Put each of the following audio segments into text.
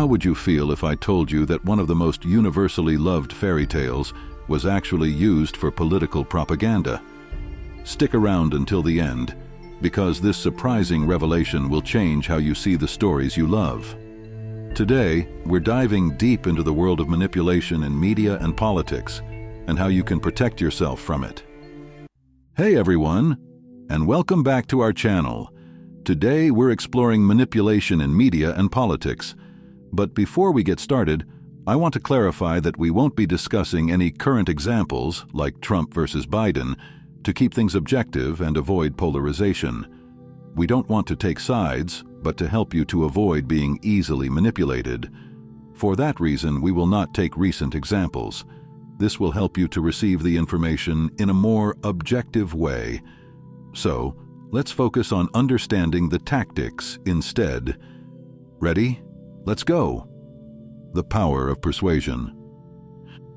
How would you feel if I told you that one of the most universally loved fairy tales was actually used for political propaganda? Stick around until the end, because this surprising revelation will change how you see the stories you love. Today, we're diving deep into the world of manipulation in media and politics, and how you can protect yourself from it. Hey everyone, and welcome back to our channel. Today we're exploring manipulation in media and politics. But before we get started, I want to clarify that we won't be discussing any current examples, like Trump versus Biden, to keep things objective and avoid polarization. We don't want to take sides, but to help you to avoid being easily manipulated. For that reason, we will not take recent examples. This will help you to receive the information in a more objective way. So, let's focus on understanding the tactics instead. Ready? Let's go! The power of persuasion.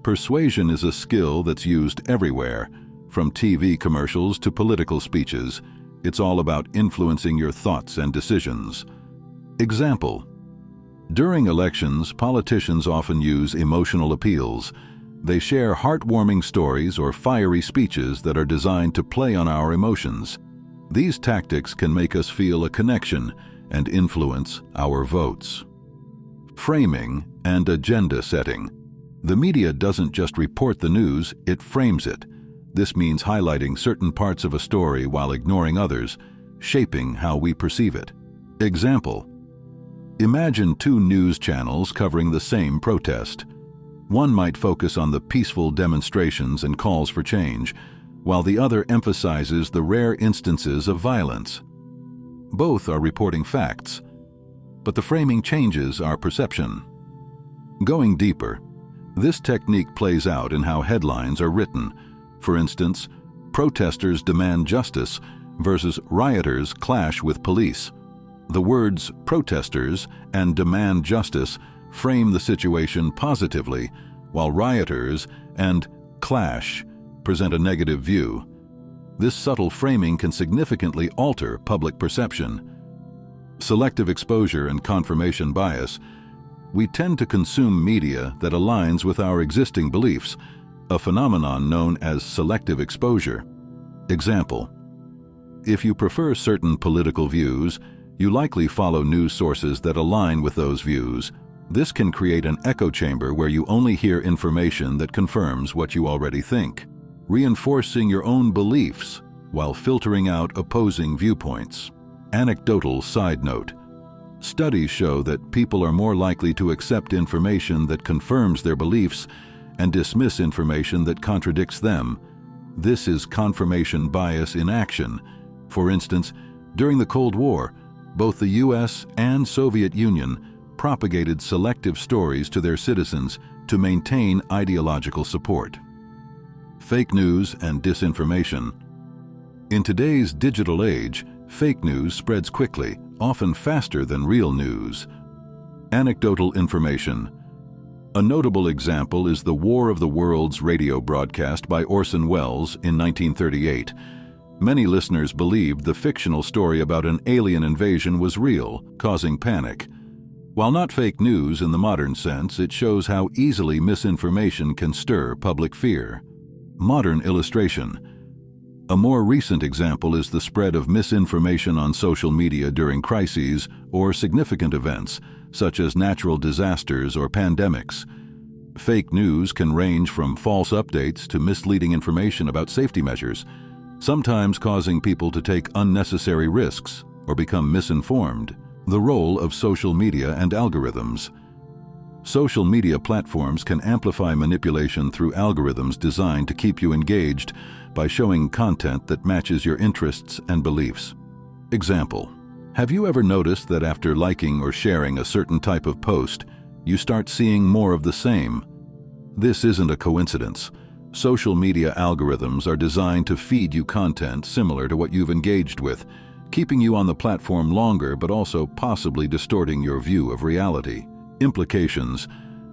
Persuasion is a skill that's used everywhere, from TV commercials to political speeches. It's all about influencing your thoughts and decisions. Example: during elections, politicians often use emotional appeals. They share heartwarming stories or fiery speeches that are designed to play on our emotions. These tactics can make us feel a connection and influence our votes. Framing and agenda setting. The media doesn't just report the news, it frames it. This means highlighting certain parts of a story while ignoring others, shaping how we perceive it. Example: imagine two news channels covering the same protest. One might focus on the peaceful demonstrations and calls for change, while the other emphasizes the rare instances of violence. Both are reporting facts, but the framing changes our perception. Going deeper, this technique plays out in how headlines are written. For instance, protesters demand justice versus rioters clash with police. The words protesters and demand justice frame the situation positively, while rioters and clash present a negative view. This subtle framing can significantly alter public perception. Selective exposure and confirmation bias. We tend to consume media that aligns with our existing beliefs, a phenomenon known as selective exposure. Example: if you prefer certain political views, you likely follow news sources that align with those views. This can create an echo chamber where you only hear information that confirms what you already think, reinforcing your own beliefs while filtering out opposing viewpoints. Anecdotal side note: studies show that people are more likely to accept information that confirms their beliefs and dismiss information that contradicts them. This is confirmation bias in action. For instance, during the Cold War, both the US and Soviet Union propagated selective stories to their citizens to maintain ideological support. Fake news and disinformation. In today's digital age, fake news spreads quickly, often faster than real news. Anecdotal information. A notable example is the War of the Worlds radio broadcast by Orson Welles in 1938. Many listeners believed the fictional story about an alien invasion was real, causing panic. While not fake news in the modern sense, it shows how easily misinformation can stir public fear. Modern illustration. A more recent example is the spread of misinformation on social media during crises or significant events, such as natural disasters or pandemics. Fake news can range from false updates to misleading information about safety measures, sometimes causing people to take unnecessary risks or become misinformed. The role of social media and algorithms. Social media platforms can amplify manipulation through algorithms designed to keep you engaged by showing content that matches your interests and beliefs. Example: have you ever noticed that after liking or sharing a certain type of post, you start seeing more of the same? This isn't a coincidence. Social media algorithms are designed to feed you content similar to what you've engaged with, keeping you on the platform longer but also possibly distorting your view of reality. Implications: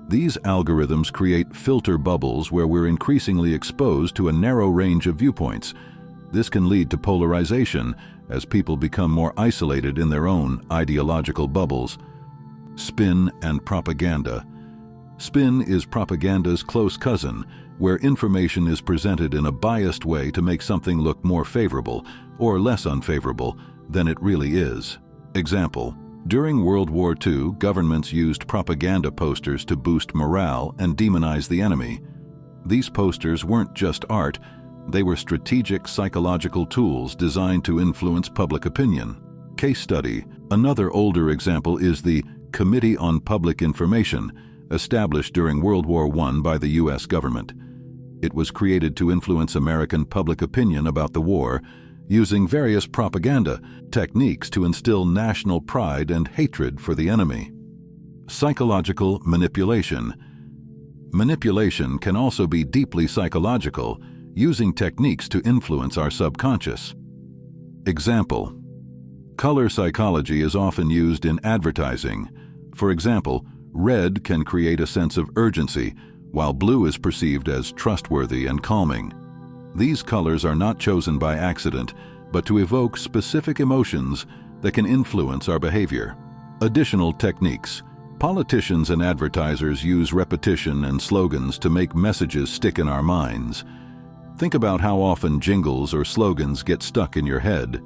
these algorithms create filter bubbles where we're increasingly exposed to a narrow range of viewpoints. This can lead to polarization as people become more isolated in their own ideological bubbles. Spin and propaganda. Spin is propaganda's close cousin, where information is presented in a biased way to make something look more favorable or less unfavorable than it really is. Example: during World War II, governments used propaganda posters to boost morale and demonize the enemy. These posters weren't just art, they were strategic psychological tools designed to influence public opinion. Case study: another older example is the Committee on Public Information, established during World War I by the U.S. government. It was created to influence American public opinion about the war, using various propaganda techniques to instill national pride and hatred for the enemy. Psychological manipulation. Manipulation can also be deeply psychological, using techniques to influence our subconscious. Example: color psychology is often used in advertising. For example, red can create a sense of urgency, while blue is perceived as trustworthy and calming. These colors are not chosen by accident, but to evoke specific emotions that can influence our behavior. Additional techniques. Politicians and advertisers use repetition and slogans to make messages stick in our minds. Think about how often jingles or slogans get stuck in your head.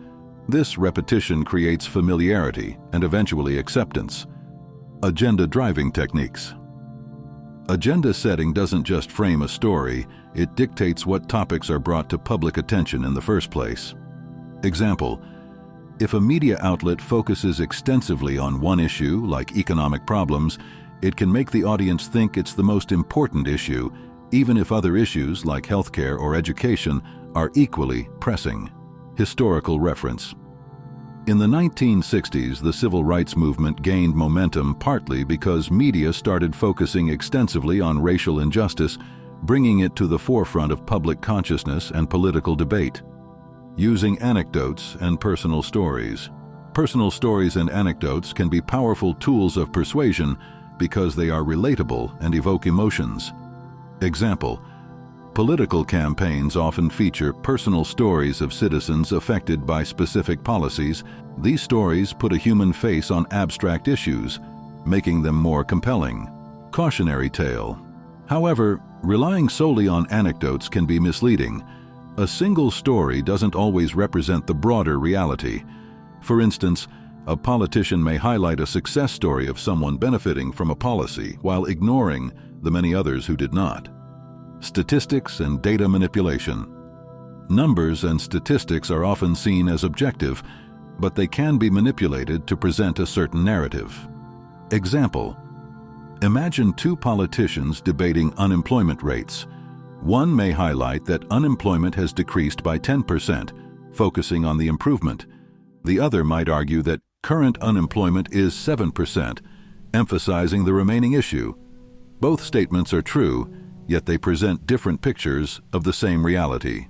This repetition creates familiarity and eventually acceptance. Agenda driving techniques. Agenda setting doesn't just frame a story, it dictates what topics are brought to public attention in the first place. Example: if a media outlet focuses extensively on one issue, like economic problems, it can make the audience think it's the most important issue, even if other issues like healthcare or education are equally pressing. Historical reference. In the 1960s, the civil rights movement gained momentum partly because media started focusing extensively on racial injustice, bringing it to the forefront of public consciousness and political debate. Using anecdotes and personal stories. Personal stories and anecdotes can be powerful tools of persuasion because they are relatable and evoke emotions. Example: political campaigns often feature personal stories of citizens affected by specific policies. These stories put a human face on abstract issues, making them more compelling. Cautionary tale. However, relying solely on anecdotes can be misleading. A single story doesn't always represent the broader reality. For instance, a politician may highlight a success story of someone benefiting from a policy while ignoring the many others who did not. Statistics and data manipulation. Numbers and statistics are often seen as objective, but they can be manipulated to present a certain narrative. Example: imagine two politicians debating unemployment rates. One may highlight that unemployment has decreased by 10%, focusing on the improvement. The other might argue that current unemployment is 7%, emphasizing the remaining issue. Both statements are true, yet they present different pictures of the same reality.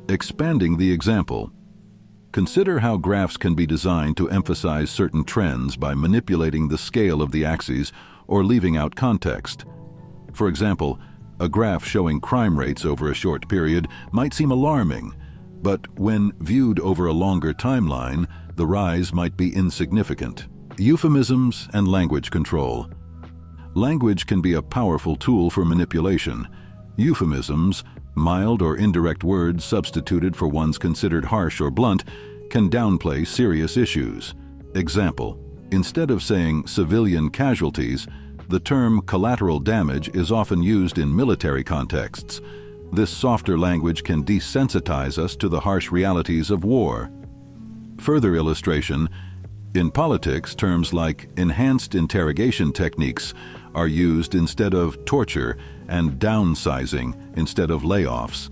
Expanding the example. Consider how graphs can be designed to emphasize certain trends by manipulating the scale of the axes or leaving out context. For example, a graph showing crime rates over a short period might seem alarming, but when viewed over a longer timeline, the rise might be insignificant. Euphemisms and language control. Language can be a powerful tool for manipulation. Euphemisms, mild or indirect words substituted for ones considered harsh or blunt, can downplay serious issues. Example: instead of saying civilian casualties, the term collateral damage is often used in military contexts. This softer language can desensitize us to the harsh realities of war. Further illustration: in politics, terms like enhanced interrogation techniques are used instead of torture and downsizing instead of layoffs.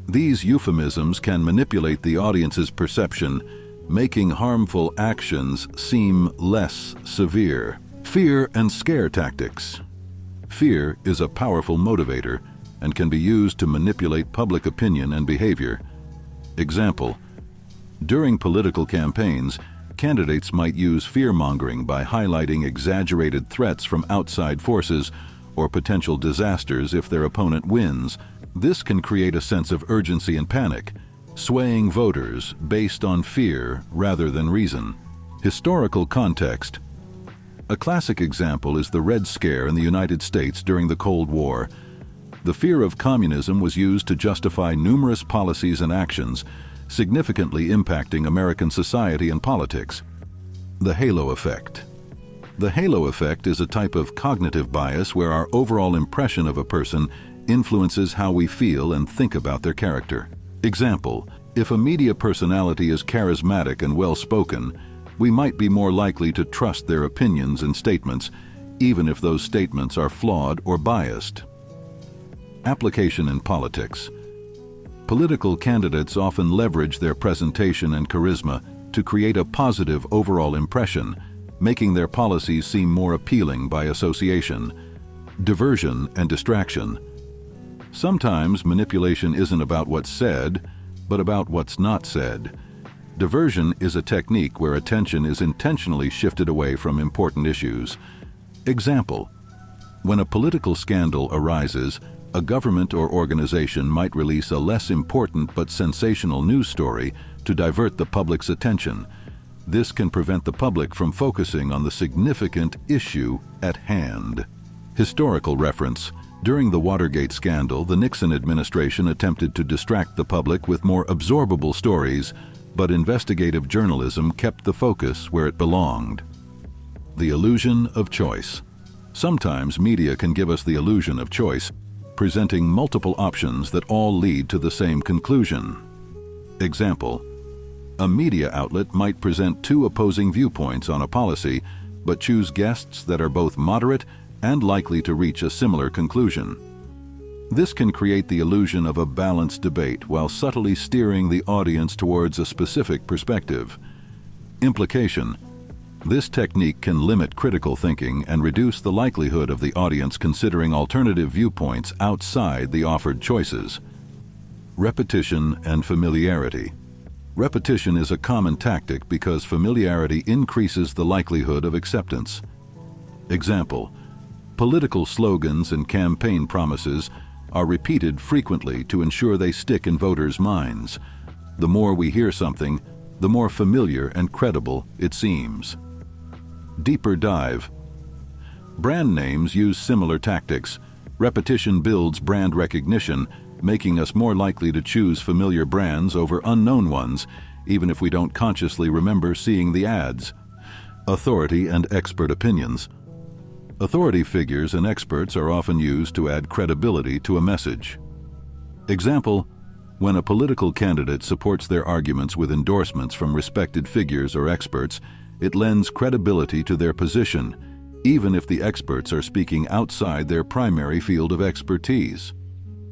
These euphemisms can manipulate the audience's perception, making harmful actions seem less severe. Fear and scare tactics. Fear is a powerful motivator and can be used to manipulate public opinion and behavior. Example: during political campaigns, candidates might use fear-mongering by highlighting exaggerated threats from outside forces or potential disasters if their opponent wins. This can create a sense of urgency and panic, swaying voters based on fear rather than reason. Historical context. A classic example is the Red Scare in the United States during the Cold War. The fear of communism was used to justify numerous policies and actions, significantly impacting American society and politics. The halo effect. The halo effect is a type of cognitive bias where our overall impression of a person influences how we feel and think about their character. Example, if a media personality is charismatic and well-spoken, we might be more likely to trust their opinions and statements, even if those statements are flawed or biased. Application in politics. Political candidates often leverage their presentation and charisma to create a positive overall impression, making their policies seem more appealing by association. Diversion and distraction. Sometimes manipulation isn't about what's said, but about what's not said. Diversion is a technique where attention is intentionally shifted away from important issues. Example, when a political scandal arises, a government or organization might release a less important but sensational news story to divert the public's attention. This can prevent the public from focusing on the significant issue at hand. Historical reference. During the Watergate scandal, the Nixon administration attempted to distract the public with more absorbable stories, but investigative journalism kept the focus where it belonged. The illusion of choice. Sometimes media can give us the illusion of choice, presenting multiple options that all lead to the same conclusion. Example, a media outlet might present two opposing viewpoints on a policy, but choose guests that are both moderate and likely to reach a similar conclusion. This can create the illusion of a balanced debate while subtly steering the audience towards a specific perspective. Implication. This technique can limit critical thinking and reduce the likelihood of the audience considering alternative viewpoints outside the offered choices. Repetition and familiarity. Repetition is a common tactic because familiarity increases the likelihood of acceptance. Example, political slogans and campaign promises are repeated frequently to ensure they stick in voters' minds. The more we hear something, the more familiar and credible it seems. Deeper dive. Brand names use similar tactics. Repetition builds brand recognition, making us more likely to choose familiar brands over unknown ones, even if we don't consciously remember seeing the ads. Authority and expert opinions. Authority figures and experts are often used to add credibility to a message. Example, when a political candidate supports their arguments with endorsements from respected figures or experts, it lends credibility to their position, even if the experts are speaking outside their primary field of expertise.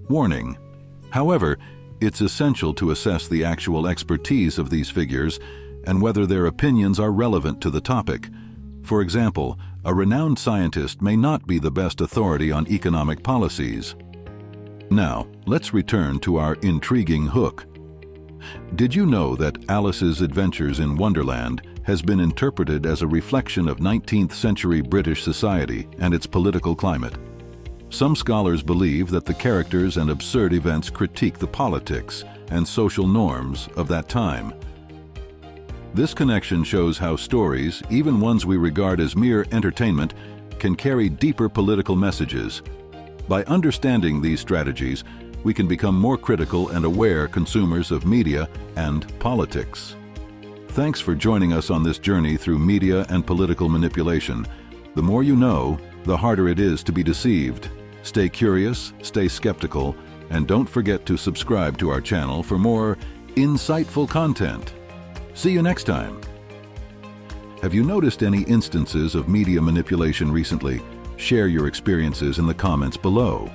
Warning. However, it's essential to assess the actual expertise of these figures and whether their opinions are relevant to the topic. For example, a renowned scientist may not be the best authority on economic policies. Now, let's return to our intriguing hook. Did you know that Alice's Adventures in Wonderland has been interpreted as a reflection of 19th century British society and its political climate? Some scholars believe that the characters and absurd events critique the politics and social norms of that time. This connection shows how stories, even ones we regard as mere entertainment, can carry deeper political messages. By understanding these strategies, we can become more critical and aware consumers of media and politics. Thanks for joining us on this journey through media and political manipulation. The more you know, the harder it is to be deceived. Stay curious, stay skeptical, and don't forget to subscribe to our channel for more insightful content. See you next time. Have you noticed any instances of media manipulation recently? Share your experiences in the comments below.